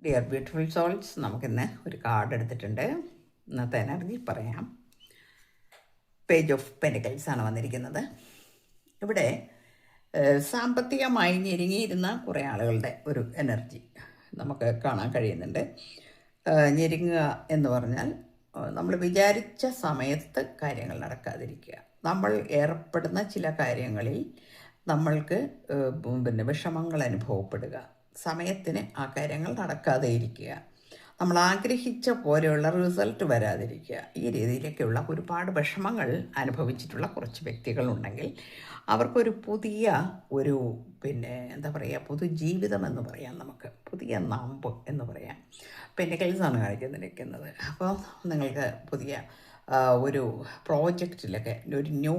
Dear beautiful souls, നമുക്കിന്ന് ഒരു card എടുത്തിട്ടുണ്ട്. ഇന്നത്തെ എനർജി പറയാം. പേജ് ഓഫ് പെൻറ്റിക്കിൾസ് ആണ് വന്നിരിക്കുന്നത്. ഇവിടെ സാമ്പത്തികമായി ഞെരുങ്ങിയിരുന്ന കുറേ ആളുകളുടെ ഒരു എനർജി നമുക്ക് കാണാൻ കഴിയുന്നുണ്ട്. ഞെരുങ്ങുക എന്ന് പറഞ്ഞാൽ നമ്മൾ വിചാരിച്ച സമയത്ത് കാര്യങ്ങൾ നടക്കാതിരിക്കുക. നമ്മൾ ഏർപ്പെടുന്ന ചില കാര്യങ്ങളിൽ നമ്മൾക്ക് വിഷമങ്ങൾ അനുഭവപ്പെടുക, സമയത്തിന് ആ കാര്യങ്ങൾ നടക്കാതെ ഇരിക്കുക, നമ്മൾ ആഗ്രഹിച്ച പോലെയുള്ള റിസൾട്ട് വരാതിരിക്കുക, ഈ രീതിയിലേക്കുള്ള ഒരുപാട് വിഷമങ്ങൾ അനുഭവിച്ചിട്ടുള്ള കുറച്ച് വ്യക്തികളുണ്ടെങ്കിൽ അവർക്കൊരു പുതിയ ഒരു എന്താ പറയുക, പുതുജീവിതം എന്ന് പറയാം, നമുക്ക് പുതിയ നാമ്പ് എന്ന് പറയാം. പെൻറ്റിക്കിൾസാണ് കാണിക്കുന്നിരിക്കുന്നത്. അപ്പോൾ നിങ്ങൾക്ക് പുതിയ ഒരു പ്രോജക്റ്റിലൊക്കെ ഒരു ന്യൂ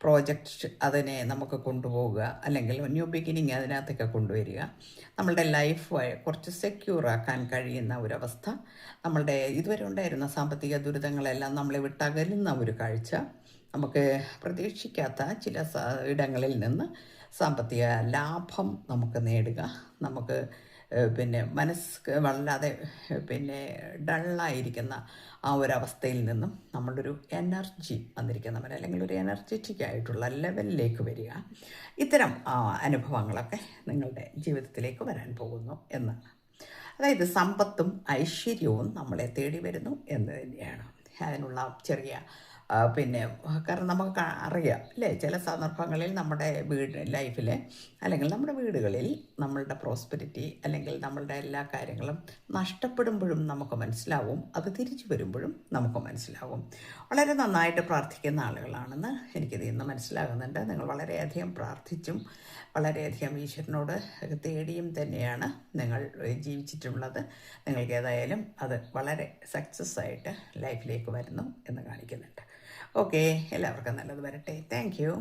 പ്രോജക്റ്റ് അതിനെ നമുക്ക് കൊണ്ടുപോവുക, അല്ലെങ്കിൽ ന്യൂ ബിഗിനിങ് അതിനകത്തൊക്കെ കൊണ്ടുവരിക, നമ്മളുടെ ലൈഫ് കുറച്ച് സെക്യൂറാക്കാൻ കഴിയുന്ന ഒരവസ്ഥ, നമ്മളുടെ ഇതുവരെ ഉണ്ടായിരുന്ന സാമ്പത്തിക ദുരിതങ്ങളെല്ലാം നമ്മളെ വിട്ടകലുന്ന ഒരു കാഴ്ച, നമുക്ക് പ്രതീക്ഷിക്കാത്ത ചില ഇടങ്ങളിൽ നിന്ന് സാമ്പത്തിക ലാഭം നമുക്ക് നേടുക, നമുക്ക് മനസ്സ് വല്ലാതെ ഡള്ളായിരിക്കുന്ന ആ ഒരവസ്ഥയിൽ നിന്നും നമ്മളൊരു എനർജി വന്നിരിക്കുന്നവർ, അല്ലെങ്കിൽ ഒരു എനർജറ്റിക് ആയിട്ടുള്ള ലെവലിലേക്ക് വരിക, ഇത്തരം അനുഭവങ്ങളൊക്കെ നിങ്ങളുടെ ജീവിതത്തിലേക്ക് വരാൻ പോകുന്നു എന്നാണ്. അതായത് സമ്പത്തും ഐശ്വര്യവും നമ്മളെ തേടി വരുന്നു എന്ന് തന്നെയാണ്. അതിനുള്ള ചെറിയ കാരണം നമുക്ക് അറിയാം അല്ലേ, ചില സന്ദർഭങ്ങളിൽ നമ്മുടെ ലൈഫിൽ അല്ലെങ്കിൽ നമ്മുടെ വീടുകളിൽ നമ്മളുടെ പ്രോസ്പെരിറ്റി അല്ലെങ്കിൽ നമ്മളുടെ എല്ലാ കാര്യങ്ങളും നഷ്ടപ്പെടുമ്പോഴും നമുക്ക് മനസ്സിലാവും, അത് തിരിച്ചു വരുമ്പോഴും നമുക്ക് മനസ്സിലാവും. വളരെ നന്നായിട്ട് പ്രാർത്ഥിക്കുന്ന ആളുകളാണെന്ന് എനിക്കിത് ഇന്ന് മനസ്സിലാകുന്നുണ്ട്. നിങ്ങൾ വളരെയധികം പ്രാർത്ഥിച്ചും വളരെയധികം ഈശ്വരനോട് തേടിയും തന്നെയാണ് നിങ്ങൾ ജീവിച്ചിട്ടുള്ളത്. നിങ്ങൾക്ക് ഏതായാലും അത് വളരെ സക്സസ് ആയിട്ട് ലൈഫിലേക്ക് വരുന്നു എന്ന് കാണിക്കുന്നുണ്ട്. ഓക്കെ, എല്ലാവർക്കും നല്ലത് വരട്ടെ. Thank you.